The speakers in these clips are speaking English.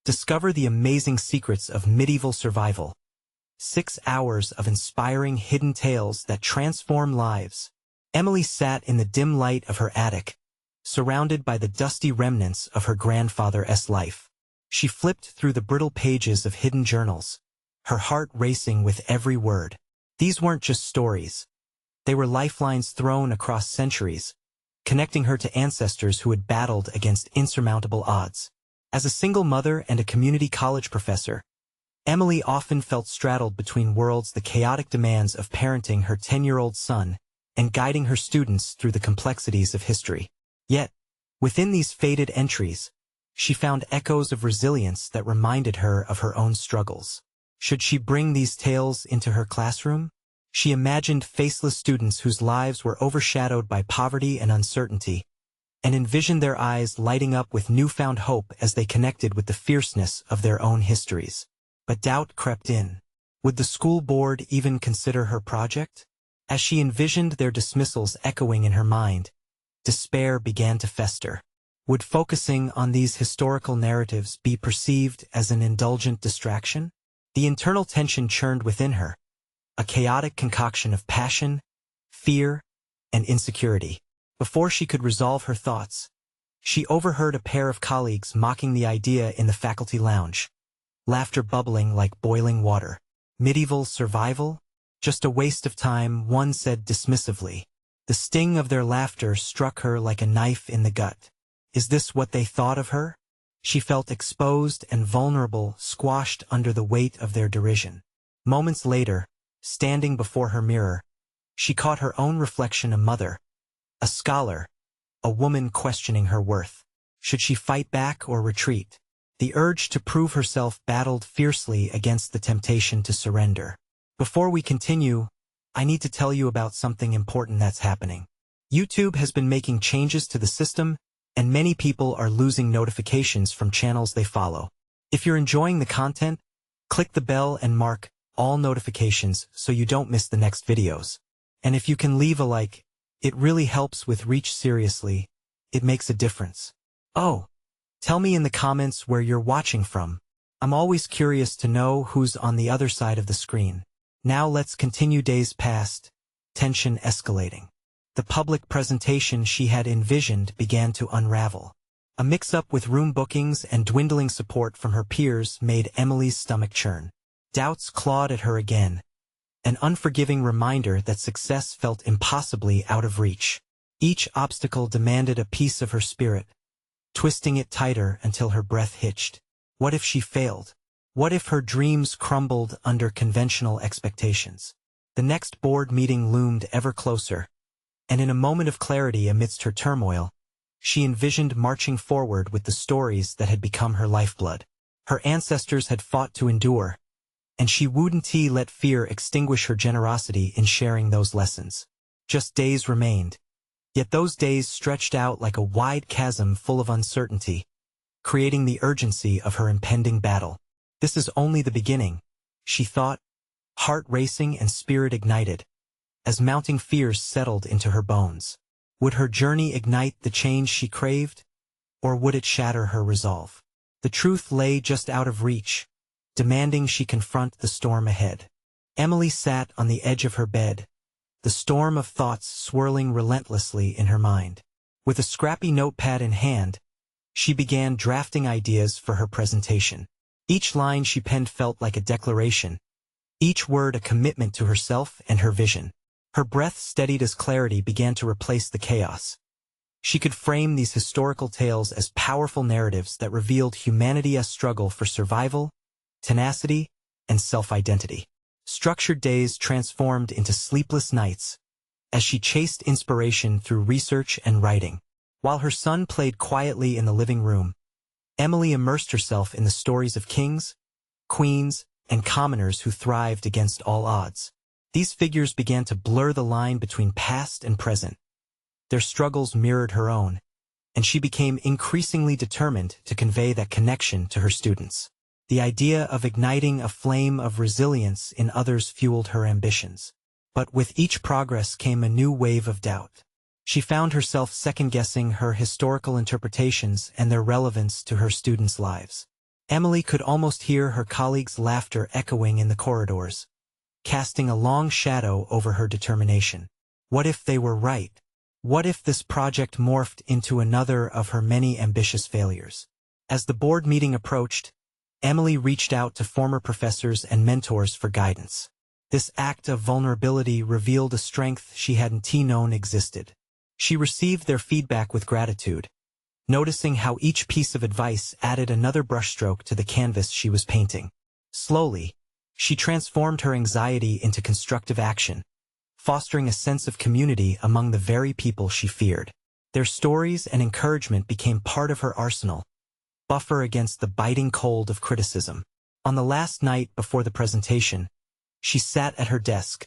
Discover the amazing secrets of medieval survival. 6 hours of inspiring hidden tales that transform lives. Emily sat in the dim light of her attic, surrounded by the dusty remnants of her grandfather's life. She flipped through the brittle pages of hidden journals, her heart racing with every word. These weren't just stories. They were lifelines thrown across centuries, connecting her to ancestors who had battled against insurmountable odds. As a single mother and a community college professor, Emily often felt straddled between worlds, the chaotic demands of parenting her 10-year-old son and guiding her students through the complexities of history. Yet, within these faded entries, she found echoes of resilience that reminded her of her own struggles. Should she bring these tales into her classroom? She imagined faceless students whose lives were overshadowed by poverty and uncertainty, and envisioned their eyes lighting up with newfound hope as they connected with the fierceness of their own histories. But doubt crept in. Would the school board even consider her project? As she envisioned their dismissals echoing in her mind, despair began to fester. Would focusing on these historical narratives be perceived as an indulgent distraction? The internal tension churned within her, a chaotic concoction of passion, fear, and insecurity. Before she could resolve her thoughts, she overheard a pair of colleagues mocking the idea in the faculty lounge, laughter bubbling like boiling water. Medieval survival? Just a waste of time, one said dismissively. The sting of their laughter struck her like a knife in the gut. Is this what they thought of her? She felt exposed and vulnerable, squashed under the weight of their derision. Moments later, standing before her mirror, she caught her own reflection, a mother, a scholar, a woman questioning her worth. Should she fight back or retreat? The urge to prove herself battled fiercely against the temptation to surrender. Before we continue, I need to tell you about something important that's happening. YouTube has been making changes to the system, and many people are losing notifications from channels they follow. If you're enjoying the content, click the bell and mark all notifications so you don't miss the next videos. And if you can leave a like, it really helps with reach. Seriously, it makes a difference. Oh, tell me in the comments where you're watching from. I'm always curious to know who's on the other side of the screen. Now let's continue. Days passed, tension escalating. The public presentation she had envisioned began to unravel. A mix-up with room bookings and dwindling support from her peers made Emily's stomach churn. Doubts clawed at her again, an unforgiving reminder that success felt impossibly out of reach. Each obstacle demanded a piece of her spirit, twisting it tighter until her breath hitched. What if she failed? What if her dreams crumbled under conventional expectations? The next board meeting loomed ever closer, and in a moment of clarity amidst her turmoil, she envisioned marching forward with the stories that had become her lifeblood. Her ancestors had fought to endure, and she wouldn't let fear extinguish her generosity in sharing those lessons. Just days remained, yet those days stretched out like a wide chasm full of uncertainty, creating the urgency of her impending battle. This is only the beginning, she thought, heart racing and spirit ignited, as mounting fears settled into her bones. Would her journey ignite the change she craved, or would it shatter her resolve? The truth lay just out of reach, demanding she confront the storm ahead. Emily sat on the edge of her bed, the storm of thoughts swirling relentlessly in her mind. With a scrappy notepad in hand, she began drafting ideas for her presentation. Each line she penned felt like a declaration, each word a commitment to herself and her vision. Her breath steadied as clarity began to replace the chaos. She could frame these historical tales as powerful narratives that revealed humanity's struggle for survival, tenacity, and self-identity. Structured days transformed into sleepless nights as she chased inspiration through research and writing. While her son played quietly in the living room, Emily immersed herself in the stories of kings, queens, and commoners who thrived against all odds. These figures began to blur the line between past and present. Their struggles mirrored her own, and she became increasingly determined to convey that connection to her students. The idea of igniting a flame of resilience in others fueled her ambitions. But with each progress came a new wave of doubt. She found herself second-guessing her historical interpretations and their relevance to her students' lives. Emily could almost hear her colleagues' laughter echoing in the corridors, casting a long shadow over her determination. What if they were right? What if this project morphed into another of her many ambitious failures? As the board meeting approached, Emily reached out to former professors and mentors for guidance. This act of vulnerability revealed a strength she hadn't known existed. She received their feedback with gratitude, noticing how each piece of advice added another brushstroke to the canvas she was painting. Slowly, she transformed her anxiety into constructive action, fostering a sense of community among the very people she feared. Their stories and encouragement became part of her arsenal, buffer against the biting cold of criticism. On the last night before the presentation, she sat at her desk,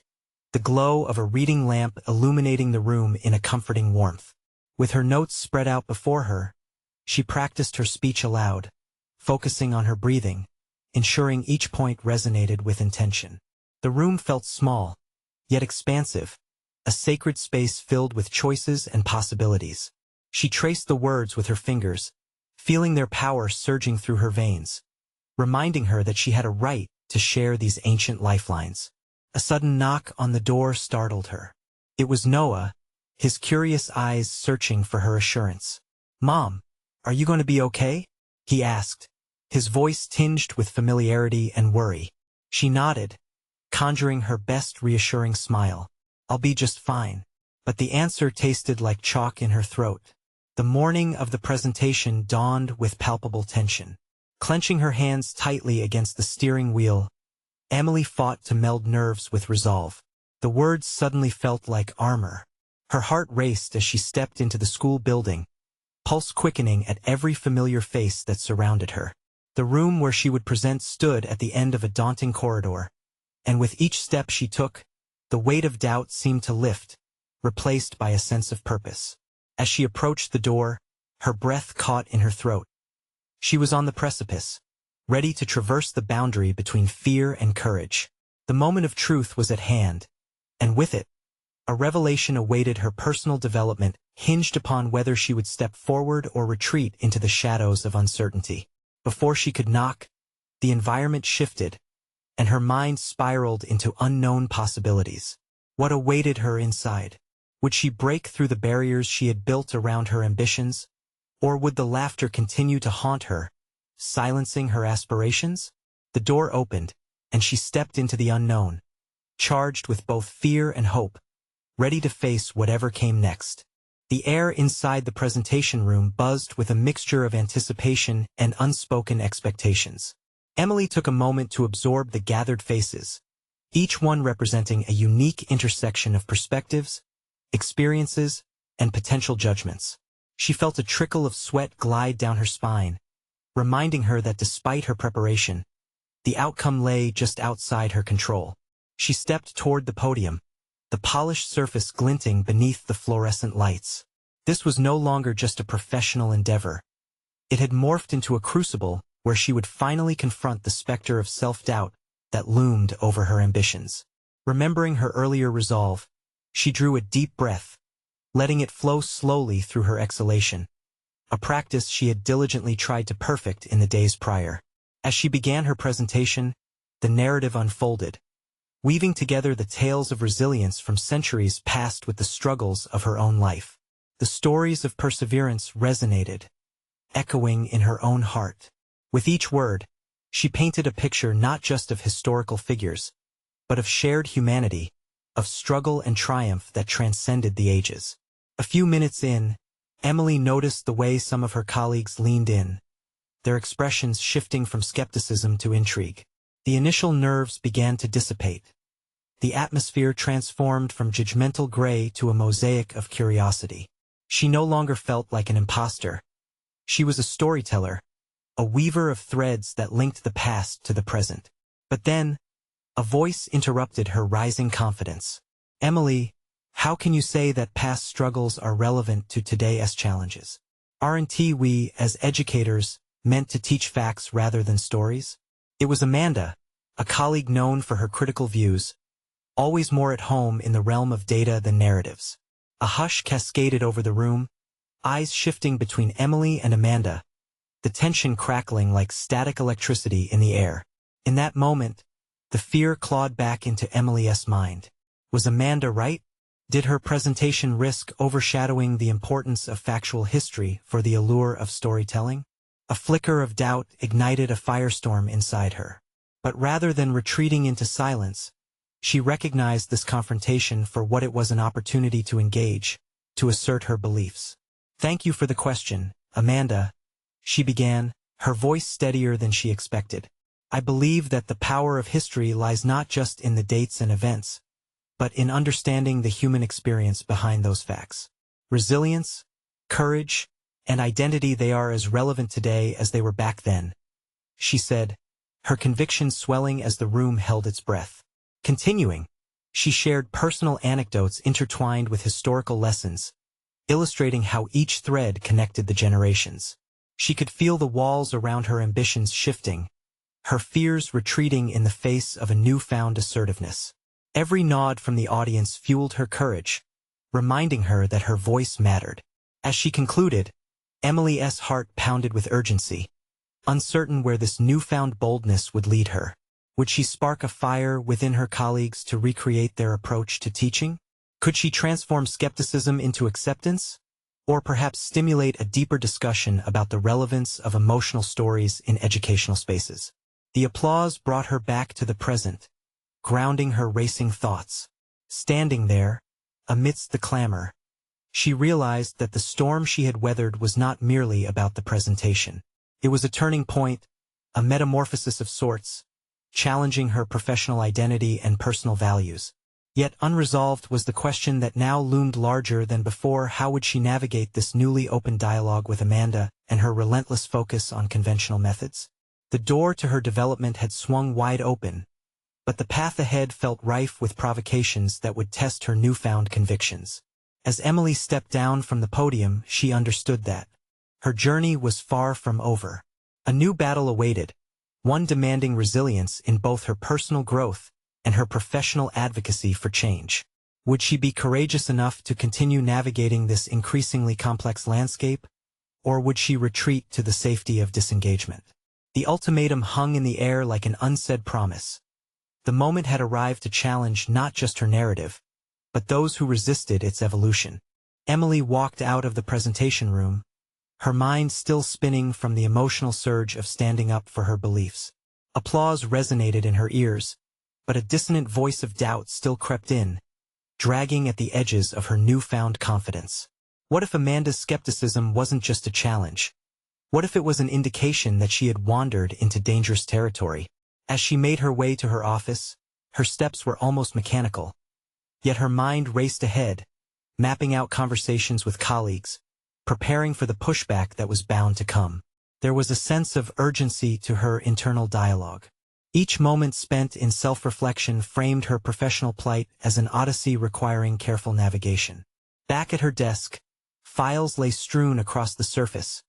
the glow of a reading lamp illuminating the room in a comforting warmth. With her notes spread out before her, she practiced her speech aloud, focusing on her breathing, ensuring each point resonated with intention. The room felt small, yet expansive, a sacred space filled with choices and possibilities. She traced the words with her fingers, feeling their power surging through her veins, reminding her that she had a right to share these ancient lifelines. A sudden knock on the door startled her. It was Noah, his curious eyes searching for her assurance. "Mom, are you going to be okay?" he asked, his voice tinged with familiarity and worry. She nodded, conjuring her best reassuring smile. "I'll be just fine." But the answer tasted like chalk in her throat. The morning of the presentation dawned with palpable tension. Clenching her hands tightly against the steering wheel, Emily fought to meld nerves with resolve. The words suddenly felt like armor. Her heart raced as she stepped into the school building, pulse quickening at every familiar face that surrounded her. The room where she would present stood at the end of a daunting corridor, and with each step she took, the weight of doubt seemed to lift, replaced by a sense of purpose. As she approached the door, her breath caught in her throat. She was on the precipice, ready to traverse the boundary between fear and courage. The moment of truth was at hand, and with it, a revelation awaited her. Personal development hinged upon whether she would step forward or retreat into the shadows of uncertainty. Before she could knock, the environment shifted, and her mind spiraled into unknown possibilities. What awaited her inside? Would she break through the barriers she had built around her ambitions? Or would the laughter continue to haunt her, silencing her aspirations? The door opened, and she stepped into the unknown, charged with both fear and hope, ready to face whatever came next. The air inside the presentation room buzzed with a mixture of anticipation and unspoken expectations. Emily took a moment to absorb the gathered faces, each one representing a unique intersection of perspectives, experiences, and potential judgments. She felt a trickle of sweat glide down her spine, reminding her that despite her preparation, the outcome lay just outside her control. She stepped toward the podium, the polished surface glinting beneath the fluorescent lights. This was no longer just a professional endeavor. It had morphed into a crucible where she would finally confront the specter of self-doubt that loomed over her ambitions. Remembering her earlier resolve, she drew a deep breath, letting it flow slowly through her exhalation, a practice she had diligently tried to perfect in the days prior. As she began her presentation, the narrative unfolded, weaving together the tales of resilience from centuries past with the struggles of her own life. The stories of perseverance resonated, echoing in her own heart. With each word, she painted a picture not just of historical figures, but of shared humanity, of struggle and triumph that transcended the ages. A few minutes in, Emily noticed the way some of her colleagues leaned in, their expressions shifting from skepticism to intrigue. The initial nerves began to dissipate. The atmosphere transformed from judgmental gray to a mosaic of curiosity. She no longer felt like an imposter. She was a storyteller, a weaver of threads that linked the past to the present. But then, a voice interrupted her rising confidence. "Emily, how can you say that past struggles are relevant to today's challenges? Aren't we, as educators, meant to teach facts rather than stories?" It was Amanda, a colleague known for her critical views, always more at home in the realm of data than narratives. A hush cascaded over the room, eyes shifting between Emily and Amanda, the tension crackling like static electricity in the air. In that moment, the fear clawed back into Emily's mind. Was Amanda right? Did her presentation risk overshadowing the importance of factual history for the allure of storytelling? A flicker of doubt ignited a firestorm inside her. But rather than retreating into silence, she recognized this confrontation for what it was: an opportunity to engage, to assert her beliefs. "Thank you for the question, Amanda," she began, her voice steadier than she expected. "I believe that the power of history lies not just in the dates and events, but in understanding the human experience behind those facts. Resilience, courage, and identity, they are as relevant today as they were back then," she said, her conviction swelling as the room held its breath. Continuing, she shared personal anecdotes intertwined with historical lessons, illustrating how each thread connected the generations. She could feel the walls around her ambitions shifting, her fears retreating in the face of a newfound assertiveness. Every nod from the audience fueled her courage, reminding her that her voice mattered. As she concluded, Emily's heart pounded with urgency, uncertain where this newfound boldness would lead her. Would she spark a fire within her colleagues to recreate their approach to teaching? Could she transform skepticism into acceptance? Or perhaps stimulate a deeper discussion about the relevance of emotional stories in educational spaces? The applause brought her back to the present, grounding her racing thoughts. Standing there, amidst the clamor, she realized that the storm she had weathered was not merely about the presentation. It was a turning point, a metamorphosis of sorts, challenging her professional identity and personal values. Yet unresolved was the question that now loomed larger than before: how would she navigate this newly opened dialogue with Amanda and her relentless focus on conventional methods? The door to her development had swung wide open, but the path ahead felt rife with provocations that would test her newfound convictions. As Emily stepped down from the podium, she understood that her journey was far from over. A new battle awaited, one demanding resilience in both her personal growth and her professional advocacy for change. Would she be courageous enough to continue navigating this increasingly complex landscape, or would she retreat to the safety of disengagement? The ultimatum hung in the air like an unsaid promise. The moment had arrived to challenge not just her narrative, but those who resisted its evolution. Emily walked out of the presentation room, her mind still spinning from the emotional surge of standing up for her beliefs. Applause resonated in her ears, but a dissonant voice of doubt still crept in, dragging at the edges of her newfound confidence. What if Amanda's skepticism wasn't just a challenge? What if it was an indication that she had wandered into dangerous territory? As she made her way to her office, her steps were almost mechanical. Yet her mind raced ahead, mapping out conversations with colleagues, preparing for the pushback that was bound to come. There was a sense of urgency to her internal dialogue. Each moment spent in self-reflection framed her professional plight as an odyssey requiring careful navigation. Back at her desk, files lay strewn across the surface,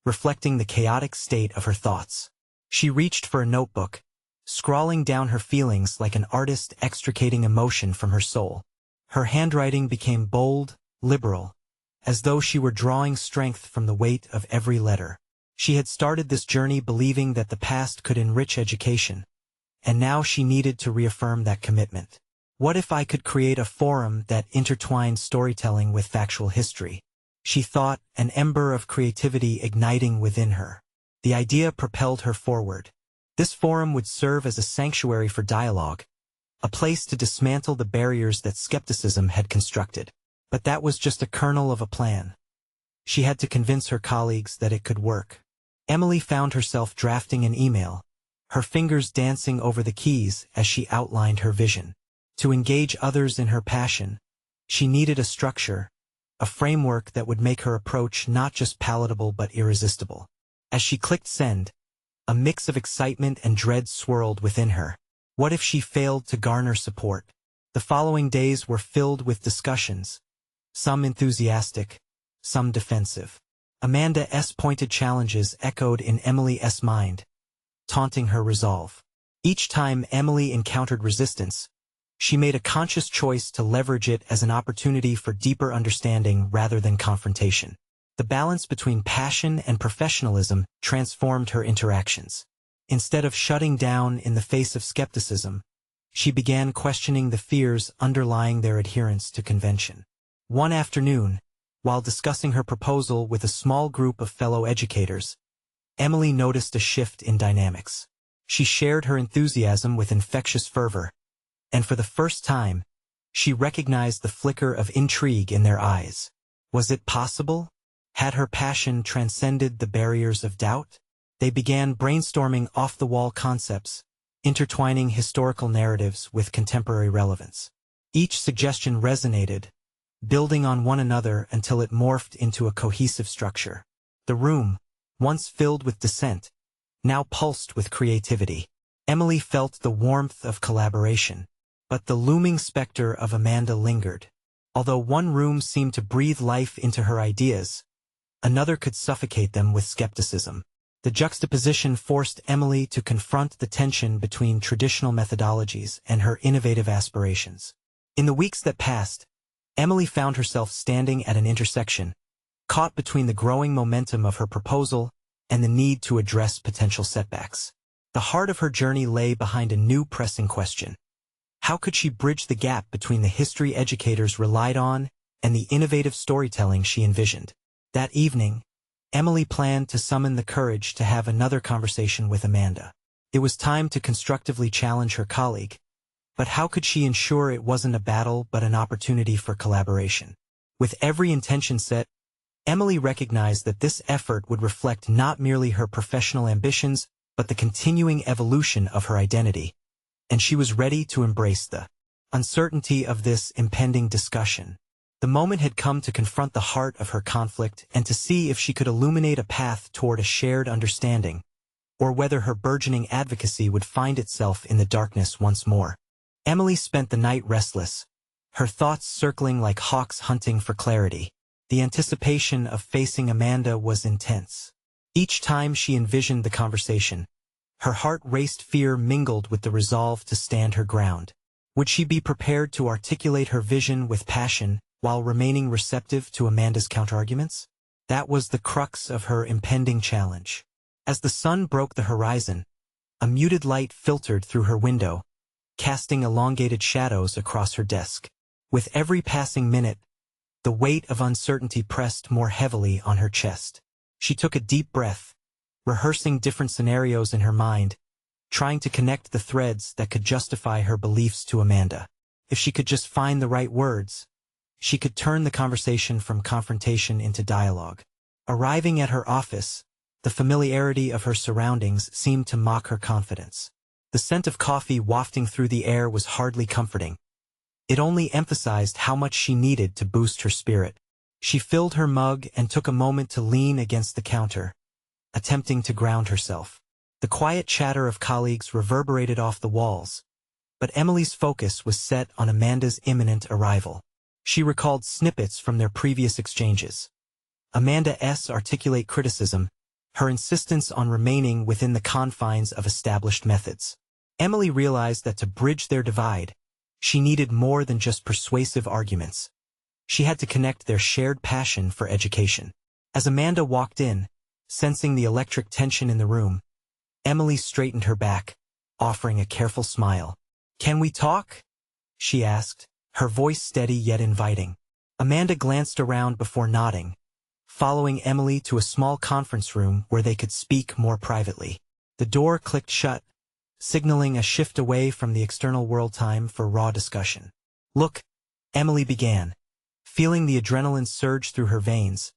reflecting the chaotic state of her thoughts. She reached for a notebook, scrawling down her feelings like an artist extricating emotion from her soul. Her handwriting became bold, liberal, as though she were drawing strength from the weight of every letter. She had started this journey believing that the past could enrich education, and now she needed to reaffirm that commitment. What if I could create a forum that intertwined storytelling with factual history? She thought, an ember of creativity igniting within her. The idea propelled her forward. This forum would serve as a sanctuary for dialogue, a place to dismantle the barriers that skepticism had constructed. But that was just a kernel of a plan. She had to convince her colleagues that it could work. Emily found herself drafting an email, her fingers dancing over the keys as she outlined her vision. To engage others in her passion, she needed a structure, a framework that would make her approach not just palatable but irresistible. As she clicked send, a mix of excitement and dread swirled within her. What if she failed to garner support? The following days were filled with discussions, some enthusiastic, some defensive. Amanda's pointed challenges echoed in Emily's mind, taunting her resolve. Each time Emily encountered resistance, she made a conscious choice to leverage it as an opportunity for deeper understanding rather than confrontation. The balance between passion and professionalism transformed her interactions. Instead of shutting down in the face of skepticism, she began questioning the fears underlying their adherence to convention. One afternoon, while discussing her proposal with a small group of fellow educators, Emily noticed a shift in dynamics. She shared her enthusiasm with infectious fervor, and for the first time, she recognized the flicker of intrigue in their eyes. Was it possible? Had her passion transcended the barriers of doubt? They began brainstorming off-the-wall concepts, intertwining historical narratives with contemporary relevance. Each suggestion resonated, building on one another until it morphed into a cohesive structure. The room, once filled with dissent, now pulsed with creativity. Emily felt the warmth of collaboration, but the looming specter of Amanda lingered. Although one room seemed to breathe life into her ideas, another could suffocate them with skepticism. The juxtaposition forced Emily to confront the tension between traditional methodologies and her innovative aspirations. In the weeks that passed, Emily found herself standing at an intersection, caught between the growing momentum of her proposal and the need to address potential setbacks. The heart of her journey lay behind a new pressing question. How could she bridge the gap between the history educators relied on and the innovative storytelling she envisioned? That evening, Emily planned to summon the courage to have another conversation with Amanda. It was time to constructively challenge her colleague, but how could she ensure it wasn't a battle but an opportunity for collaboration? With every intention set, Emily recognized that this effort would reflect not merely her professional ambitions but the continuing evolution of her identity, and she was ready to embrace the uncertainty of this impending discussion. The moment had come to confront the heart of her conflict and to see if she could illuminate a path toward a shared understanding, or whether her burgeoning advocacy would find itself in the darkness once more. Emily spent the night restless, her thoughts circling like hawks hunting for clarity. The anticipation of facing Amanda was intense. Each time she envisioned the conversation, her heart raced, fear mingled with the resolve to stand her ground. Would she be prepared to articulate her vision with passion while remaining receptive to Amanda's counterarguments? That was the crux of her impending challenge. As the sun broke the horizon, a muted light filtered through her window, casting elongated shadows across her desk. With every passing minute, the weight of uncertainty pressed more heavily on her chest. She took a deep breath, rehearsing different scenarios in her mind, trying to connect the threads that could justify her beliefs to Amanda. If she could just find the right words, she could turn the conversation from confrontation into dialogue. Arriving at her office, the familiarity of her surroundings seemed to mock her confidence. The scent of coffee wafting through the air was hardly comforting. It only emphasized how much she needed to boost her spirit. She filled her mug and took a moment to lean against the counter, attempting to ground herself. The quiet chatter of colleagues reverberated off the walls, but Emily's focus was set on Amanda's imminent arrival. She recalled snippets from their previous exchanges. Amanda's articulate criticism, her insistence on remaining within the confines of established methods. Emily realized that to bridge their divide, she needed more than just persuasive arguments. She had to connect their shared passion for education. As Amanda walked in, sensing the electric tension in the room, Emily straightened her back, offering a careful smile. "Can we talk?" she asked, her voice steady yet inviting. Amanda glanced around before nodding, following Emily to a small conference room where they could speak more privately. The door clicked shut, signaling a shift away from the external world, time for raw discussion. "Look," Emily began, feeling the adrenaline surge through her veins.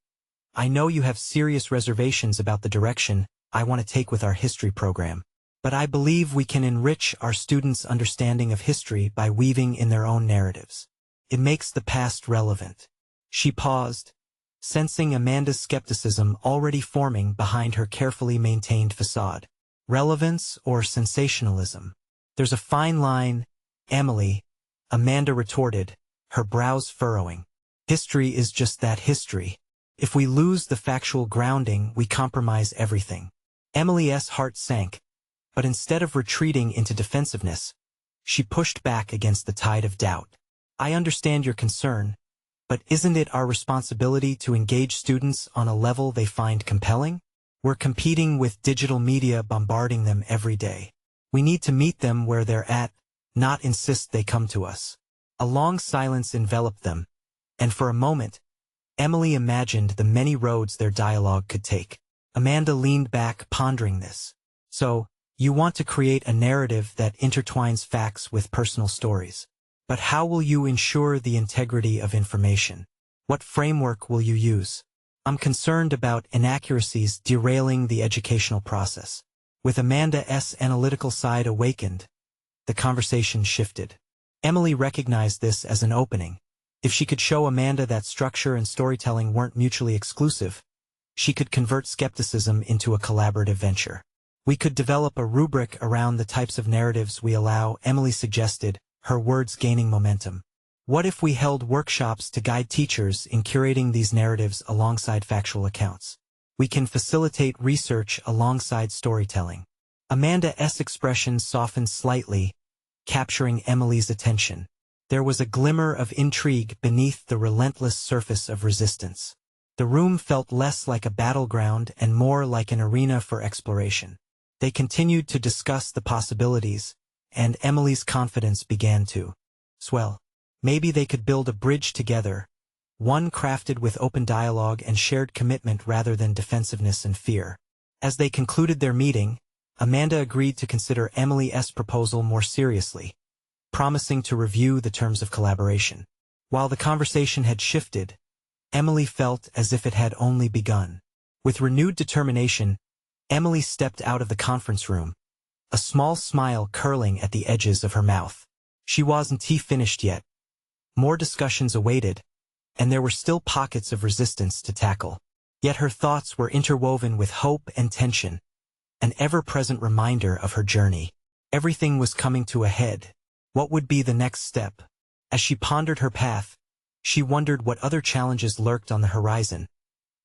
"I know you have serious reservations about the direction I want to take with our history program, but I believe we can enrich our students' understanding of history by weaving in their own narratives. It makes the past relevant." She paused, sensing Amanda's skepticism already forming behind her carefully maintained facade. Relevance or sensationalism? "There's a fine line, Emily," Amanda retorted, her brows furrowing. "History is just that, history. If we lose the factual grounding, we compromise everything." Emily's heart sank, but instead of retreating into defensiveness, she pushed back against the tide of doubt. "I understand your concern, But isn't it our responsibility to engage students on a level they find compelling? We're competing with digital media bombarding them every day. We need to meet them where they're at, not insist they come to us. A long silence enveloped them, and for a moment, Emily imagined the many roads their dialogue could take. Amanda leaned back, pondering this. So, you want to create a narrative that intertwines facts with personal stories. But how will you ensure the integrity of information? What framework will you use? I'm concerned about inaccuracies derailing the educational process. With Amanda's analytical side awakened, the conversation shifted. Emily recognized this as an opening. If she could show Amanda that structure and storytelling weren't mutually exclusive, she could convert skepticism into a collaborative venture. We could develop a rubric around the types of narratives we allow, Emily suggested, her words gaining momentum. What if we held workshops to guide teachers in curating these narratives alongside factual accounts? We can facilitate research alongside storytelling. Amanda's expression softened slightly, capturing Emily's attention. There was a glimmer of intrigue beneath the relentless surface of resistance. The room felt less like a battleground and more like an arena for exploration. They continued to discuss the possibilities, and Emily's confidence began to swell. Maybe they could build a bridge together, one crafted with open dialogue and shared commitment rather than defensiveness and fear. As they concluded their meeting, Amanda agreed to consider Emily's proposal more seriously, promising to review the terms of collaboration. While the conversation had shifted, Emily felt as if it had only begun. With renewed determination, Emily stepped out of the conference room, a small smile curling at the edges of her mouth. She wasn't finished yet. More discussions awaited, and there were still pockets of resistance to tackle. Yet her thoughts were interwoven with hope and tension, an ever-present reminder of her journey. Everything was coming to a head. What would be the next step? As she pondered her path, she wondered what other challenges lurked on the horizon,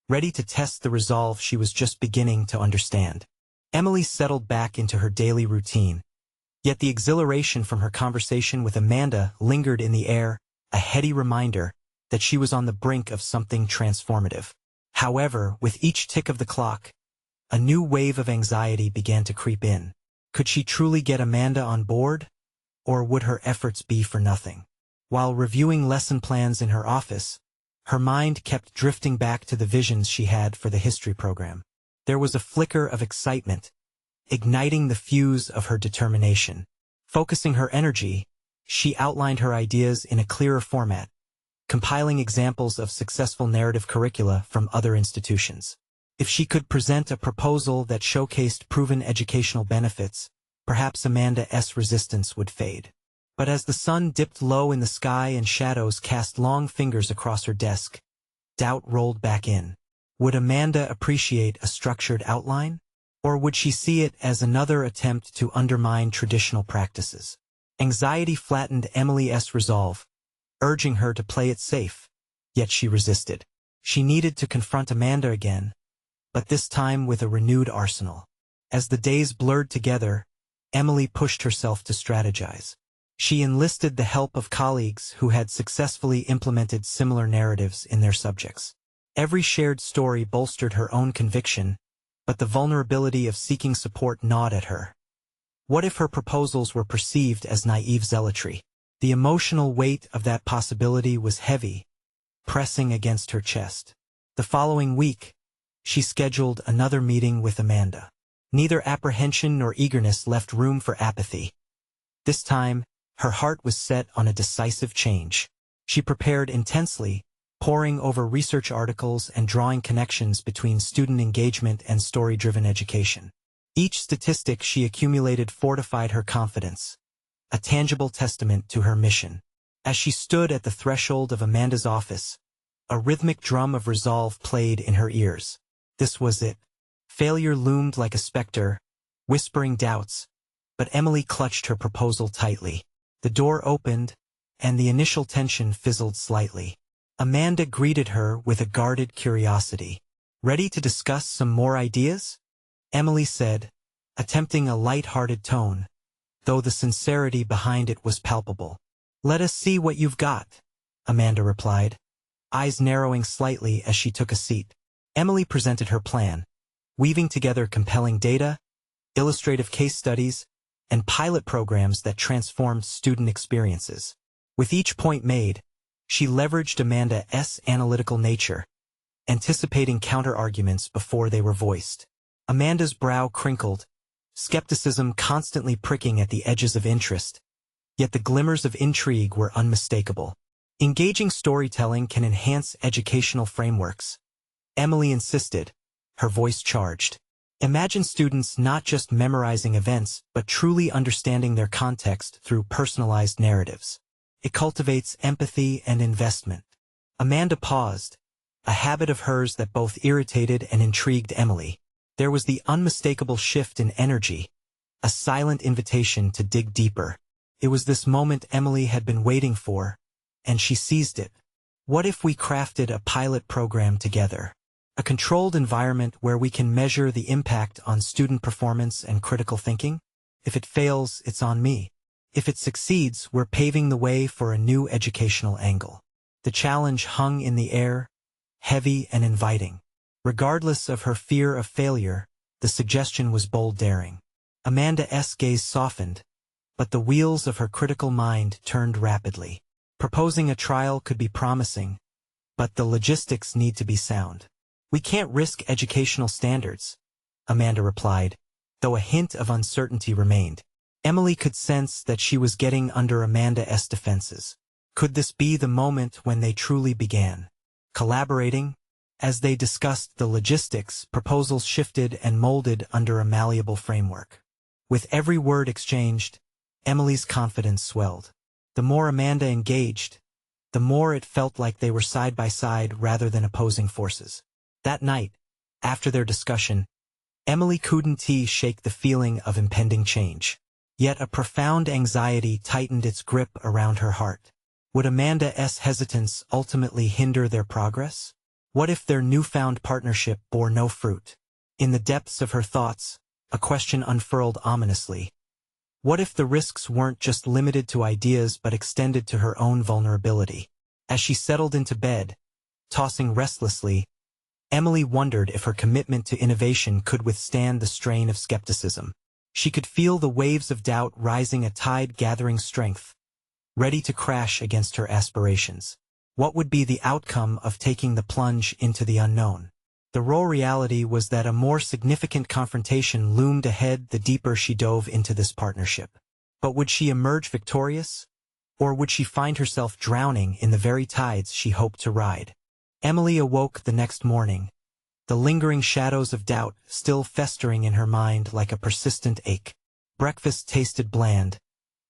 ready to test the resolve she was just beginning to understand. Emily settled back into her daily routine, yet the exhilaration from her conversation with Amanda lingered in the air, a heady reminder that she was on the brink of something transformative. However, with each tick of the clock, a new wave of anxiety began to creep in. Could she truly get Amanda on board, or would her efforts be for nothing? While reviewing lesson plans in her office, her mind kept drifting back to the visions she had for the history program. There was a flicker of excitement, igniting the fuse of her determination. Focusing her energy, she outlined her ideas in a clearer format, compiling examples of successful narrative curricula from other institutions. If she could present a proposal that showcased proven educational benefits, perhaps Amanda's resistance would fade. But as the sun dipped low in the sky and shadows cast long fingers across her desk, doubt rolled back in. Would Amanda appreciate a structured outline? Or would she see it as another attempt to undermine traditional practices? Anxiety flattened Emily's resolve, urging her to play it safe. Yet she resisted. She needed to confront Amanda again, but this time with a renewed arsenal. As the days blurred together, Emily pushed herself to strategize. She enlisted the help of colleagues who had successfully implemented similar narratives in their subjects. Every shared story bolstered her own conviction, but the vulnerability of seeking support gnawed at her. What if her proposals were perceived as naive zealotry? The emotional weight of that possibility was heavy, pressing against her chest. The following week, she scheduled another meeting with Amanda. Neither apprehension nor eagerness left room for apathy. This time, her heart was set on a decisive change. She prepared intensely, poring over research articles and drawing connections between student engagement and story-driven education. Each statistic she accumulated fortified her confidence, a tangible testament to her mission. As she stood at the threshold of Amanda's office, a rhythmic drum of resolve played in her ears. This was it. Failure loomed like a specter, whispering doubts, but Emily clutched her proposal tightly. The door opened, and the initial tension fizzled slightly. Amanda greeted her with a guarded curiosity. "Ready to discuss some more ideas?" Emily said, attempting a light-hearted tone, though the sincerity behind it was palpable. "Let us see what you've got," Amanda replied, eyes narrowing slightly as she took a seat. Emily presented her plan, weaving together compelling data, illustrative case studies, and pilot programs that transformed student experiences. With each point made, she leveraged Amanda's analytical nature, anticipating counter-arguments before they were voiced. Amanda's brow crinkled, skepticism constantly pricking at the edges of interest, yet the glimmers of intrigue were unmistakable. Engaging storytelling can enhance educational frameworks, Emily insisted, her voice charged. Imagine students not just memorizing events but truly understanding their context through personalized narratives. It cultivates empathy and investment. Amanda paused, a habit of hers that both irritated and intrigued Emily. There was the unmistakable shift in energy, a silent invitation to dig deeper. It was this moment Emily had been waiting for, and she seized it. What if we crafted a pilot program together? A controlled environment where we can measure the impact on student performance and critical thinking? If it fails, it's on me. If it succeeds, we're paving the way for a new educational angle. The challenge hung in the air, heavy and inviting. Regardless of her fear of failure, the suggestion was bold daring. Amanda's gaze softened, but the wheels of her critical mind turned rapidly. Proposing a trial could be promising, but the logistics need to be sound. We can't risk educational standards, Amanda replied, though a hint of uncertainty remained. Emily could sense that she was getting under Amanda's defenses. Could this be the moment when they truly began collaborating? As they discussed the logistics, proposals shifted and molded under a malleable framework. With every word exchanged, Emily's confidence swelled. The more Amanda engaged, the more it felt like they were side by side rather than opposing forces. That night, after their discussion, Emily couldn't shake the feeling of impending change. Yet a profound anxiety tightened its grip around her heart. Would Amanda's hesitance ultimately hinder their progress? What if their newfound partnership bore no fruit? In the depths of her thoughts, a question unfurled ominously. What if the risks weren't just limited to ideas but extended to her own vulnerability? As she settled into bed, tossing restlessly, Emily wondered if her commitment to innovation could withstand the strain of skepticism. She could feel the waves of doubt rising, a tide gathering strength, ready to crash against her aspirations. What would be the outcome of taking the plunge into the unknown? The raw reality was that a more significant confrontation loomed ahead the deeper she dove into this partnership. But would she emerge victorious? Or would she find herself drowning in the very tides she hoped to ride? Emily awoke the next morning, the lingering shadows of doubt still festering in her mind like a persistent ache. Breakfast tasted bland.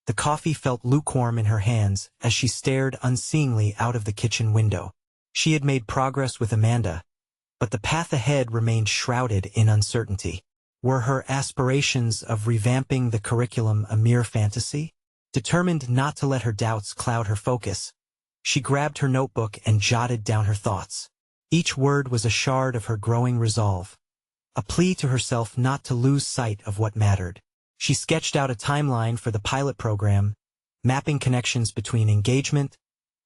The coffee felt lukewarm in her hands as she stared unseeingly out of the kitchen window. She had made progress with Amanda, but the path ahead remained shrouded in uncertainty. Were her aspirations of revamping the curriculum a mere fantasy? Determined not to let her doubts cloud her focus, she grabbed her notebook and jotted down her thoughts. Each word was a shard of her growing resolve, a plea to herself not to lose sight of what mattered. She sketched out a timeline for the pilot program, mapping connections between engagement,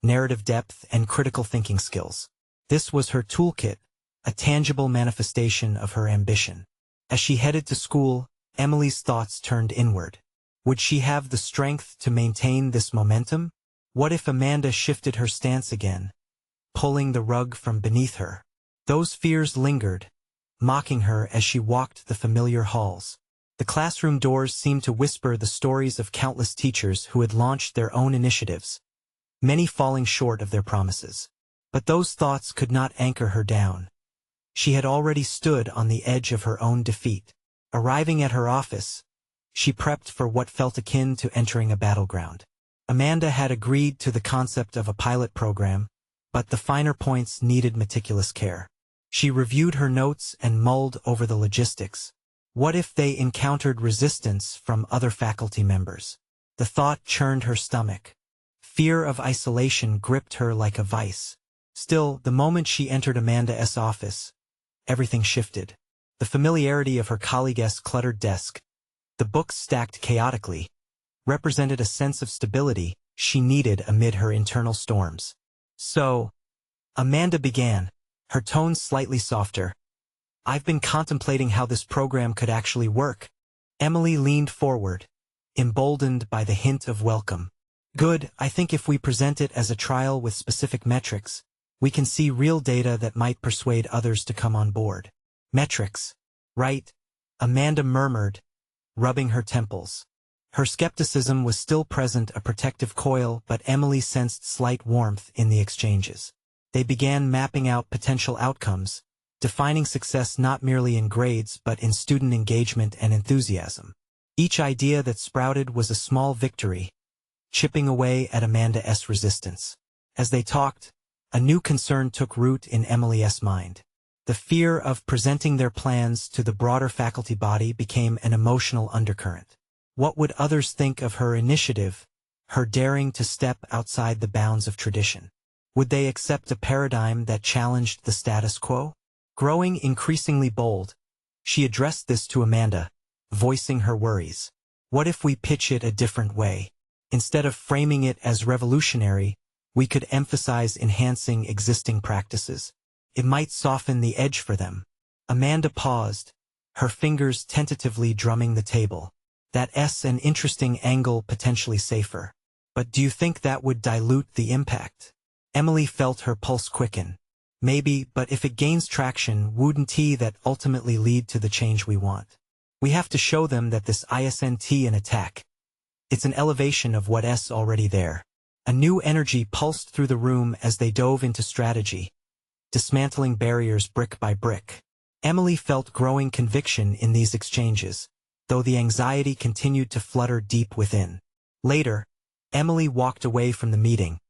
narrative depth, and critical thinking skills. This was her toolkit, a tangible manifestation of her ambition. As she headed to school, Emily's thoughts turned inward. Would she have the strength to maintain this momentum? What if Amanda shifted her stance again, pulling the rug from beneath her? Those fears lingered, mocking her as she walked the familiar halls. The classroom doors seemed to whisper the stories of countless teachers who had launched their own initiatives, many falling short of their promises. But those thoughts could not anchor her down. She had already stood on the edge of her own defeat. Arriving at her office, she prepped for what felt akin to entering a battleground. Amanda had agreed to the concept of a pilot program, but the finer points needed meticulous care. She reviewed her notes and mulled over the logistics. What if they encountered resistance from other faculty members? The thought churned her stomach. Fear of isolation gripped her like a vice. Still, the moment she entered Amanda's office, everything shifted. The familiarity of her colleague's cluttered desk, the books stacked chaotically, represented a sense of stability she needed amid her internal storms. So, Amanda began, her tone slightly softer. "I've been contemplating how this program could actually work." Emily leaned forward, emboldened by the hint of welcome. "Good, I think if we present it as a trial with specific metrics, we can see real data that might persuade others to come on board." "Metrics, right?" Amanda murmured, rubbing her temples. Her skepticism was still present, a protective coil, but Emily sensed slight warmth in the exchanges. They began mapping out potential outcomes, defining success not merely in grades but in student engagement and enthusiasm. Each idea that sprouted was a small victory, chipping away at Amanda's resistance. As they talked, a new concern took root in Emily's mind. The fear of presenting their plans to the broader faculty body became an emotional undercurrent. What would others think of her initiative, her daring to step outside the bounds of tradition? Would they accept a paradigm that challenged the status quo? Growing increasingly bold, she addressed this to Amanda, voicing her worries. "What if we pitch it a different way? Instead of framing it as revolutionary, we could emphasize enhancing existing practices. It might soften the edge for them." Amanda paused, her fingers tentatively drumming the table. "That's an interesting angle, potentially safer. But do you think that would dilute the impact?" Emily felt her pulse quicken. "Maybe, but if it gains traction, wouldn't that ultimately lead to the change we want? We have to show them that this isn't an attack. It's an elevation of what's already there." A new energy pulsed through the room as they dove into strategy, dismantling barriers brick by brick. Emily felt growing conviction in these exchanges, though the anxiety continued to flutter deep within. Later, Emily walked away from the meeting,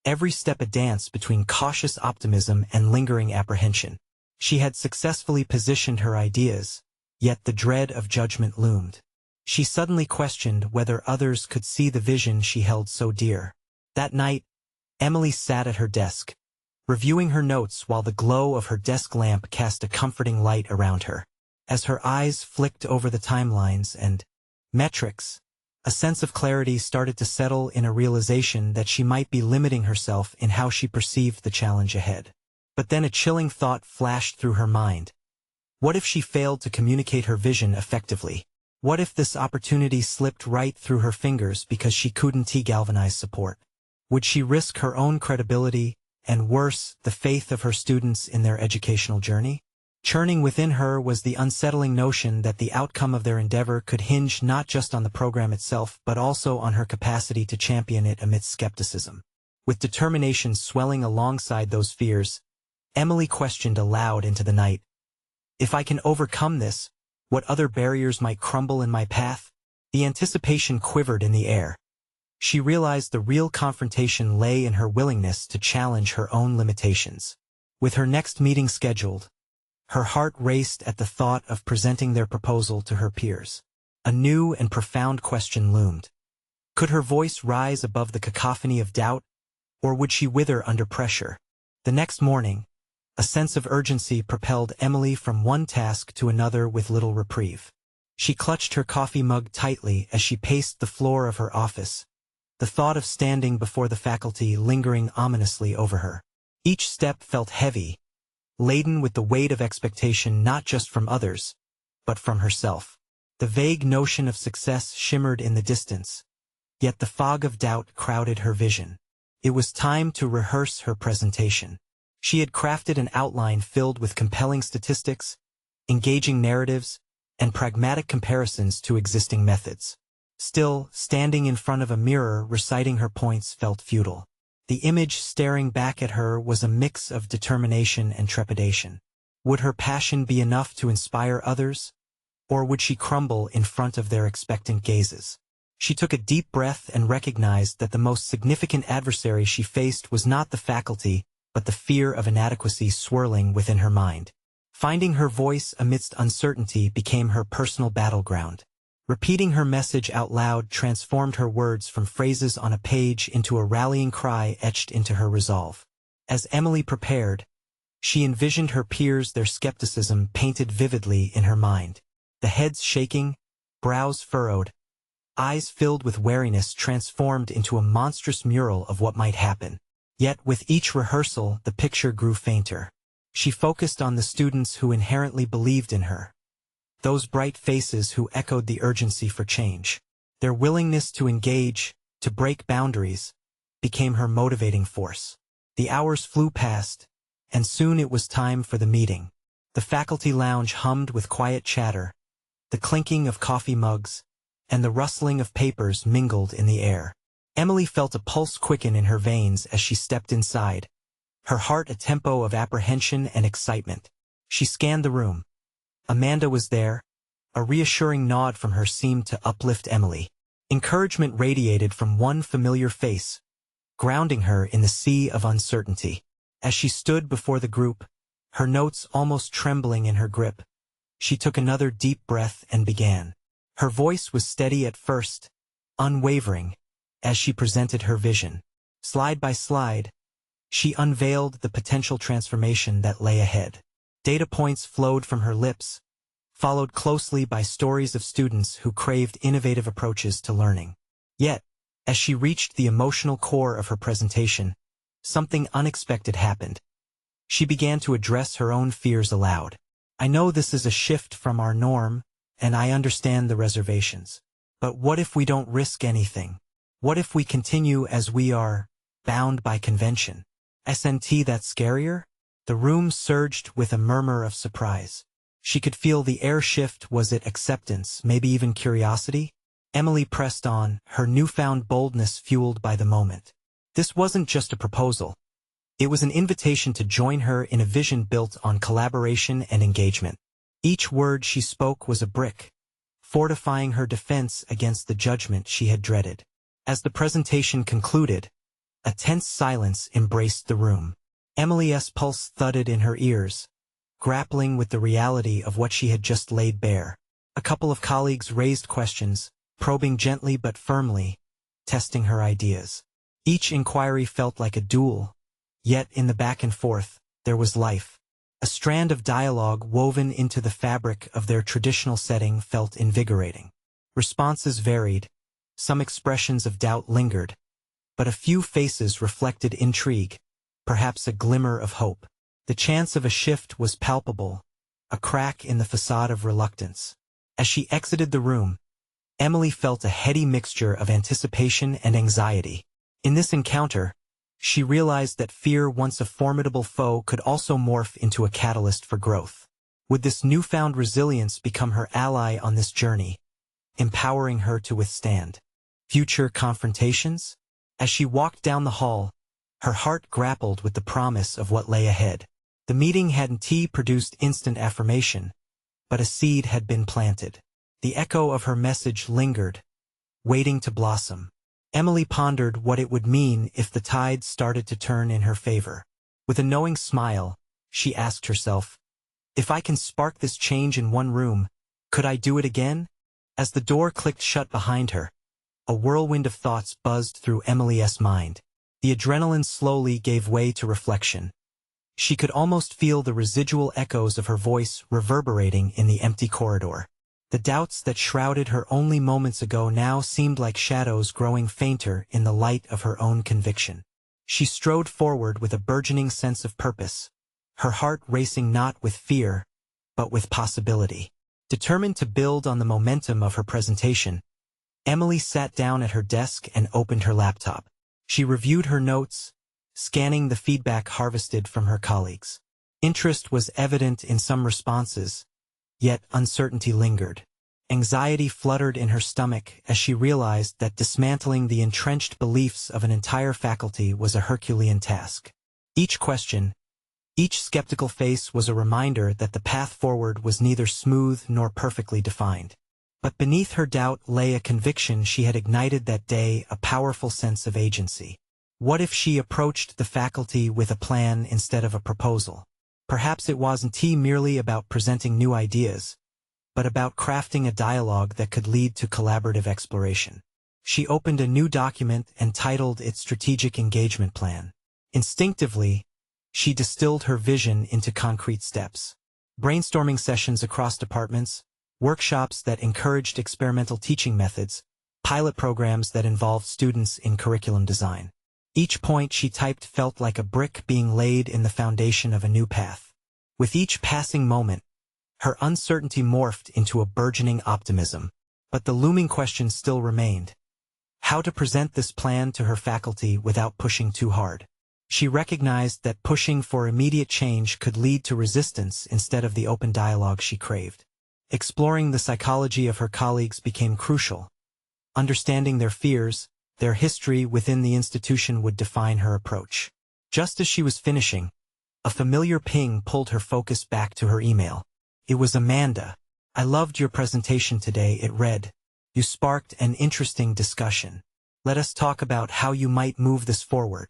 every step a dance between cautious optimism and lingering apprehension. She had successfully positioned her ideas, yet the dread of judgment loomed. She suddenly questioned whether others could see the vision she held so dear. That night, Emily sat at her desk, reviewing her notes while the glow of her desk lamp cast a comforting light around her. As her eyes flicked over the timelines and metrics, a sense of clarity started to settle in, a realization that she might be limiting herself in how she perceived the challenge ahead. But then a chilling thought flashed through her mind. What if she failed to communicate her vision effectively? What if this opportunity slipped right through her fingers because she couldn't galvanize support? Would she risk her own credibility, and worse, the faith of her students in their educational journey? Churning within her was the unsettling notion that the outcome of their endeavor could hinge not just on the program itself but also on her capacity to champion it amidst skepticism. With determination swelling alongside those fears, Emily questioned aloud into the night. "If I can overcome this, what other barriers might crumble in my path?" The anticipation quivered in the air. She realized the real confrontation lay in her willingness to challenge her own limitations. With her next meeting scheduled, her heart raced at the thought of presenting their proposal to her peers. A new and profound question loomed. Could her voice rise above the cacophony of doubt, or would she wither under pressure? The next morning, a sense of urgency propelled Emily from one task to another with little reprieve. She clutched her coffee mug tightly as she paced the floor of her office, the thought of standing before the faculty lingering ominously over her. Each step felt heavy, laden with the weight of expectation not just from others, but from herself. The vague notion of success shimmered in the distance, yet the fog of doubt crowded her vision. It was time to rehearse her presentation. She had crafted an outline filled with compelling statistics, engaging narratives, and pragmatic comparisons to existing methods. Still, standing in front of a mirror reciting her points felt futile. The image staring back at her was a mix of determination and trepidation. Would her passion be enough to inspire others, or would she crumble in front of their expectant gazes? She took a deep breath and recognized that the most significant adversary she faced was not the faculty, but the fear of inadequacy swirling within her mind. Finding her voice amidst uncertainty became her personal battleground. Repeating her message out loud transformed her words from phrases on a page into a rallying cry etched into her resolve. As Emily prepared, she envisioned her peers, their skepticism painted vividly in her mind. The heads shaking, brows furrowed, eyes filled with wariness transformed into a monstrous mural of what might happen. Yet with each rehearsal, the picture grew fainter. She focused on the students who inherently believed in her. Those bright faces who echoed the urgency for change. Their willingness to engage, to break boundaries, became her motivating force. The hours flew past, and soon it was time for the meeting. The faculty lounge hummed with quiet chatter. The clinking of coffee mugs and the rustling of papers mingled in the air. Emily felt a pulse quicken in her veins as she stepped inside, her heart a tempo of apprehension and excitement. She scanned the room. Amanda was there. A reassuring nod from her seemed to uplift Emily. Encouragement radiated from one familiar face, grounding her in the sea of uncertainty. As she stood before the group, her notes almost trembling in her grip, she took another deep breath and began. Her voice was steady at first, unwavering, as she presented her vision. Slide by slide, she unveiled the potential transformation that lay ahead. Data points flowed from her lips, followed closely by stories of students who craved innovative approaches to learning. Yet, as she reached the emotional core of her presentation, something unexpected happened. She began to address her own fears aloud. I know this is a shift from our norm, and I understand the reservations. But what if we don't risk anything? What if we continue as we are, bound by convention? SNT that scarier? The room surged with a murmur of surprise. She could feel the air shift. Was it acceptance, maybe even curiosity? Emily pressed on, her newfound boldness fueled by the moment. This wasn't just a proposal. It was an invitation to join her in a vision built on collaboration and engagement. Each word she spoke was a brick, fortifying her defense against the judgment she had dreaded. As the presentation concluded, a tense silence embraced the room. Emily's pulse thudded in her ears, grappling with the reality of what she had just laid bare. A couple of colleagues raised questions, probing gently but firmly, testing her ideas. Each inquiry felt like a duel, yet in the back and forth, there was life. A strand of dialogue woven into the fabric of their traditional setting felt invigorating. Responses varied, some expressions of doubt lingered, but a few faces reflected intrigue, perhaps a glimmer of hope. The chance of a shift was palpable, a crack in the facade of reluctance. As she exited the room, Emily felt a heady mixture of anticipation and anxiety. In this encounter, she realized that fear, once a formidable foe, could also morph into a catalyst for growth. Would this newfound resilience become her ally on this journey, empowering her to withstand future confrontations? As she walked down the hall, her heart grappled with the promise of what lay ahead. The meeting hadn't produced instant affirmation, but a seed had been planted. The echo of her message lingered, waiting to blossom. Emily pondered what it would mean if the tide started to turn in her favor. With a knowing smile, she asked herself, if I can spark this change in one room, could I do it again? As the door clicked shut behind her, a whirlwind of thoughts buzzed through Emily's mind. The adrenaline slowly gave way to reflection. She could almost feel the residual echoes of her voice reverberating in the empty corridor. The doubts that shrouded her only moments ago now seemed like shadows growing fainter in the light of her own conviction. She strode forward with a burgeoning sense of purpose, her heart racing not with fear, but with possibility. Determined to build on the momentum of her presentation, Emily sat down at her desk and opened her laptop. She reviewed her notes, scanning the feedback harvested from her colleagues. Interest was evident in some responses, yet uncertainty lingered. Anxiety fluttered in her stomach as she realized that dismantling the entrenched beliefs of an entire faculty was a Herculean task. Each question, each skeptical face was a reminder that the path forward was neither smooth nor perfectly defined. But beneath her doubt lay a conviction she had ignited that day, a powerful sense of agency. What if she approached the faculty with a plan instead of a proposal? Perhaps it wasn't merely about presenting new ideas, but about crafting a dialogue that could lead to collaborative exploration. She opened a new document and titled it Strategic Engagement Plan. Instinctively, she distilled her vision into concrete steps. Brainstorming sessions across departments, workshops that encouraged experimental teaching methods, pilot programs that involved students in curriculum design. Each point she typed felt like a brick being laid in the foundation of a new path. With each passing moment, her uncertainty morphed into a burgeoning optimism. But the looming question still remained: how to present this plan to her faculty without pushing too hard. She recognized that pushing for immediate change could lead to resistance instead of the open dialogue she craved. Exploring the psychology of her colleagues became crucial. Understanding their fears, their history within the institution would define her approach. Just as she was finishing, a familiar ping pulled her focus back to her email. It was Amanda. "I loved your presentation today," it read. "You sparked an interesting discussion. Let us talk about how you might move this forward."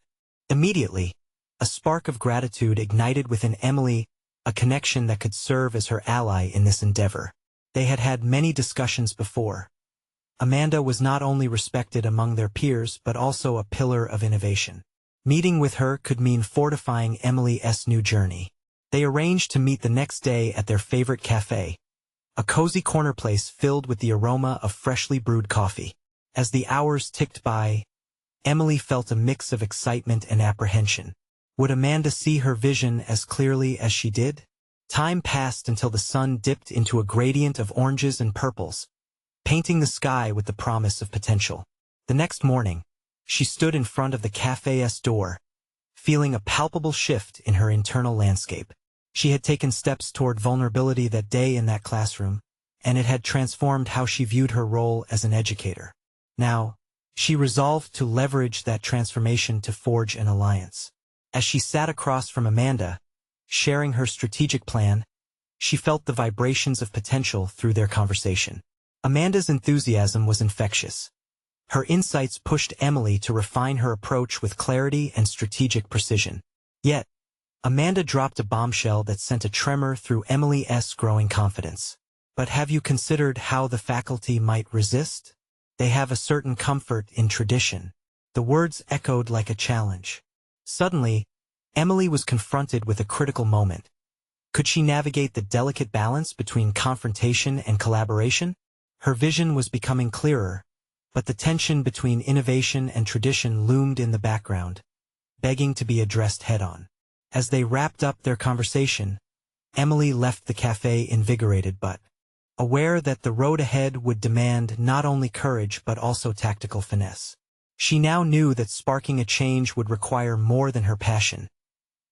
Immediately, a spark of gratitude ignited within Emily, a connection that could serve as her ally in this endeavor. They had had many discussions before. Amanda was not only respected among their peers but also a pillar of innovation. Meeting with her could mean fortifying Emily's new journey. They arranged to meet the next day at their favorite cafe, a cozy corner place filled with the aroma of freshly brewed coffee. As the hours ticked by, Emily felt a mix of excitement and apprehension. Would Amanda see her vision as clearly as she did? Time passed until the sun dipped into a gradient of oranges and purples, painting the sky with the promise of potential. The next morning, she stood in front of the cafe's door, feeling a palpable shift in her internal landscape. She had taken steps toward vulnerability that day in that classroom, and it had transformed how she viewed her role as an educator. Now, she resolved to leverage that transformation to forge an alliance. As she sat across from Amanda, sharing her strategic plan, she felt the vibrations of potential through their conversation. Amanda's enthusiasm was infectious. Her insights pushed Emily to refine her approach with clarity and strategic precision. Yet, Amanda dropped a bombshell that sent a tremor through Emily's growing confidence. "But have you considered how the faculty might resist? They have a certain comfort in tradition." The words echoed like a challenge. Suddenly, Emily was confronted with a critical moment. Could she navigate the delicate balance between confrontation and collaboration? Her vision was becoming clearer, but the tension between innovation and tradition loomed in the background, begging to be addressed head-on. As they wrapped up their conversation, Emily left the cafe invigorated but aware that the road ahead would demand not only courage but also tactical finesse. She now knew that sparking a change would require more than her passion.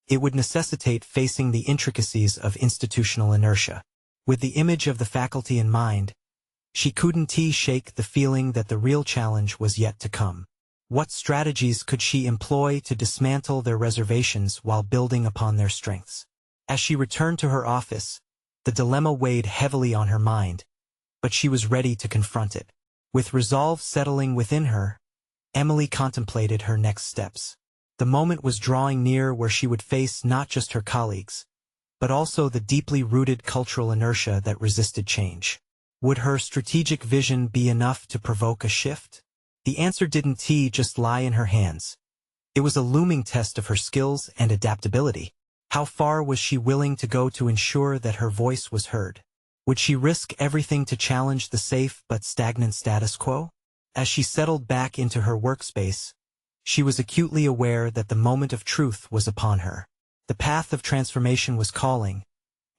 It would necessitate facing the intricacies of institutional inertia. With the image of the faculty in mind, she couldn't shake the feeling that the real challenge was yet to come. What strategies could she employ to dismantle their reservations while building upon their strengths? As she returned to her office, the dilemma weighed heavily on her mind, but she was ready to confront it. With resolve settling within her, Emily contemplated her next steps. The moment was drawing near where she would face not just her colleagues, but also the deeply rooted cultural inertia that resisted change. Would her strategic vision be enough to provoke a shift? The answer didn't just lie in her hands. It was a looming test of her skills and adaptability. How far was she willing to go to ensure that her voice was heard? Would she risk everything to challenge the safe but stagnant status quo? As she settled back into her workspace, she was acutely aware that the moment of truth was upon her. The path of transformation was calling,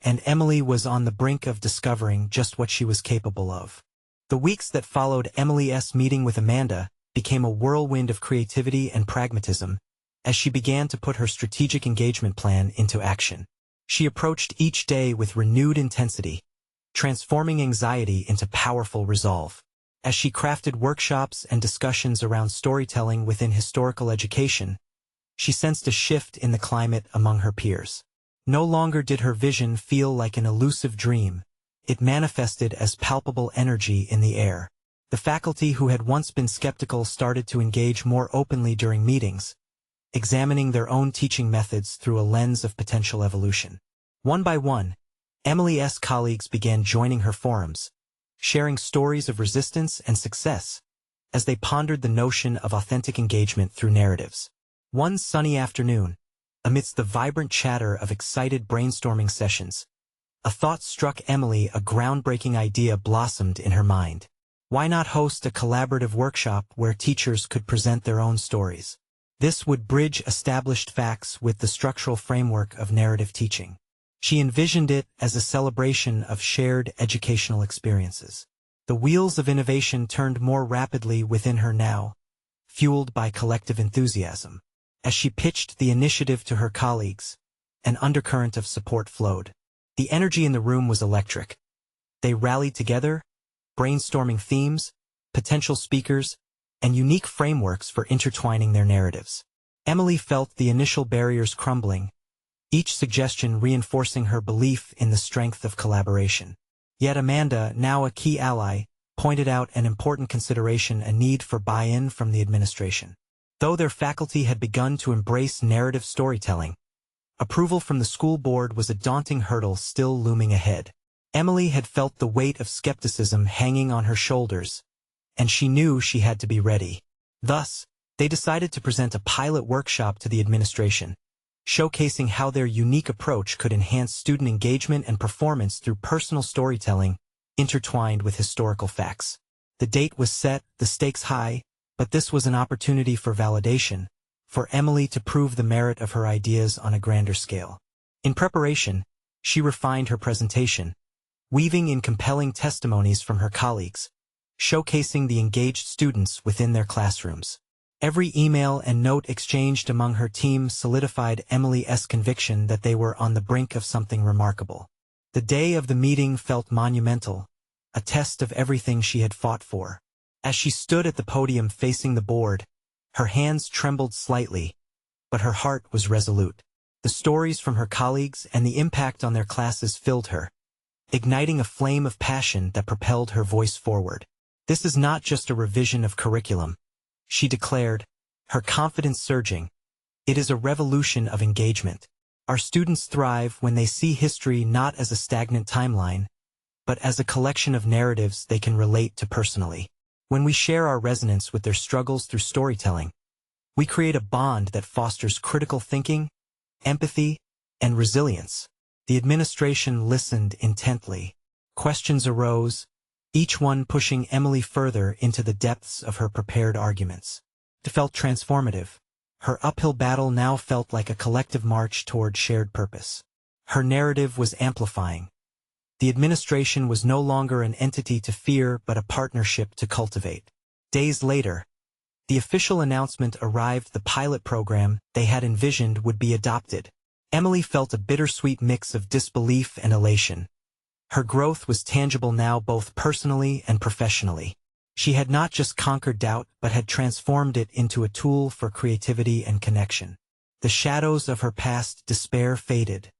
and Emily was on the brink of discovering just what she was capable of. The weeks that followed Emily's meeting with Amanda became a whirlwind of creativity and pragmatism as she began to put her strategic engagement plan into action. She approached each day with renewed intensity, transforming anxiety into powerful resolve. As she crafted workshops and discussions around storytelling within historical education, she sensed a shift in the climate among her peers. No longer did her vision feel like an elusive dream. It manifested as palpable energy in the air. The faculty who had once been skeptical started to engage more openly during meetings, examining their own teaching methods through a lens of potential evolution. One by one, Emily's colleagues began joining her forums, sharing stories of resistance and success as they pondered the notion of authentic engagement through narratives. One sunny afternoon, amidst the vibrant chatter of excited brainstorming sessions, a thought struck Emily. A groundbreaking idea blossomed in her mind. Why not host a collaborative workshop where teachers could present their own stories? This would bridge established facts with the structural framework of narrative teaching. She envisioned it as a celebration of shared educational experiences. The wheels of innovation turned more rapidly within her now, fueled by collective enthusiasm. As she pitched the initiative to her colleagues, an undercurrent of support flowed. The energy in the room was electric. They rallied together, brainstorming themes, potential speakers, and unique frameworks for intertwining their narratives. Emily felt the initial barriers crumbling, each suggestion reinforcing her belief in the strength of collaboration. Yet Amanda, now a key ally, pointed out an important consideration: a need for buy-in from the administration. Though their faculty had begun to embrace narrative storytelling, approval from the school board was a daunting hurdle still looming ahead. Emily had felt the weight of skepticism hanging on her shoulders, and she knew she had to be ready. Thus, they decided to present a pilot workshop to the administration, showcasing how their unique approach could enhance student engagement and performance through personal storytelling, intertwined with historical facts. The date was set, the stakes high, but this was an opportunity for validation, for Emily to prove the merit of her ideas on a grander scale. In preparation, she refined her presentation, weaving in compelling testimonies from her colleagues, showcasing the engaged students within their classrooms. Every email and note exchanged among her team solidified Emily's conviction that they were on the brink of something remarkable. The day of the meeting felt monumental, a test of everything she had fought for. As she stood at the podium facing the board, her hands trembled slightly, but her heart was resolute. The stories from her colleagues and the impact on their classes filled her, igniting a flame of passion that propelled her voice forward. "This is not just a revision of curriculum," she declared, her confidence surging. "It is a revolution of engagement. Our students thrive when they see history not as a stagnant timeline, but as a collection of narratives they can relate to personally. When we share our resonance with their struggles through storytelling, we create a bond that fosters critical thinking, empathy, and resilience." The administration listened intently. Questions arose, each one pushing Emily further into the depths of her prepared arguments. It felt transformative. Her uphill battle now felt like a collective march toward shared purpose. Her narrative was amplifying. The administration was no longer an entity to fear but a partnership to cultivate. Days later, the official announcement arrived: the pilot program they had envisioned would be adopted. Emily felt a bittersweet mix of disbelief and elation. Her growth was tangible now, both personally and professionally. She had not just conquered doubt but had transformed it into a tool for creativity and connection. The shadows of her past despair faded,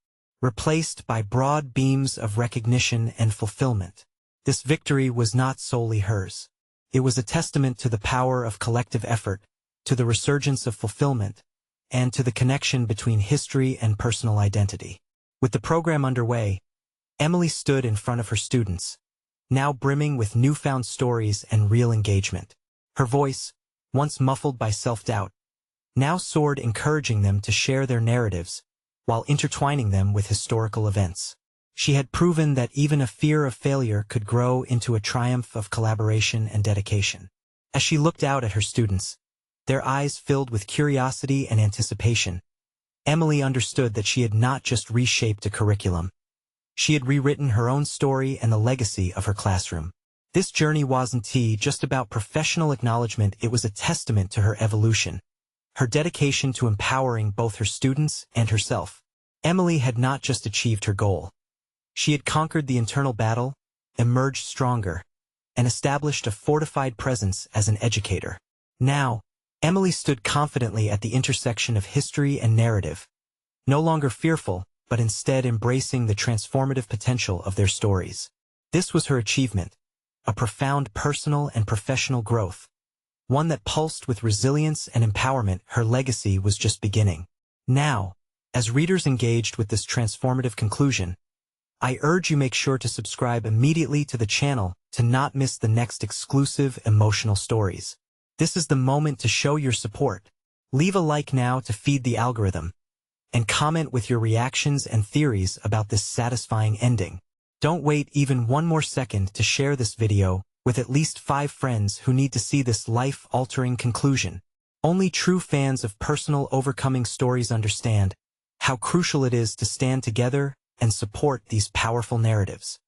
replaced by broad beams of recognition and fulfillment. This victory was not solely hers. It was a testament to the power of collective effort, to the resurgence of fulfillment, and to the connection between history and personal identity. With the program underway, Emily stood in front of her students, now brimming with newfound stories and real engagement. Her voice, once muffled by self-doubt, now soared, encouraging them to share their narratives, while intertwining them with historical events. She had proven that even a fear of failure could grow into a triumph of collaboration and dedication. As she looked out at her students, their eyes filled with curiosity and anticipation, Emily understood that she had not just reshaped a curriculum. She had rewritten her own story and the legacy of her classroom. This journey wasn't just about professional acknowledgement, it was a testament to her evolution, her dedication to empowering both her students and herself. Emily had not just achieved her goal. She had conquered the internal battle, emerged stronger, and established a fortified presence as an educator. Now, Emily stood confidently at the intersection of history and narrative, no longer fearful, but instead embracing the transformative potential of their stories. This was her achievement, a profound personal and professional growth, one that pulsed with resilience and empowerment. Her legacy was just beginning. Now, as readers engaged with this transformative conclusion, I urge you make sure to subscribe immediately to the channel to not miss the next exclusive emotional stories. This is the moment to show your support. Leave a like now to feed the algorithm, and comment with your reactions and theories about this satisfying ending. Don't wait even one more second to share this video with at least 5 friends who need to see this life-altering conclusion. Only true fans of personal overcoming stories understand how crucial it is to stand together and support these powerful narratives.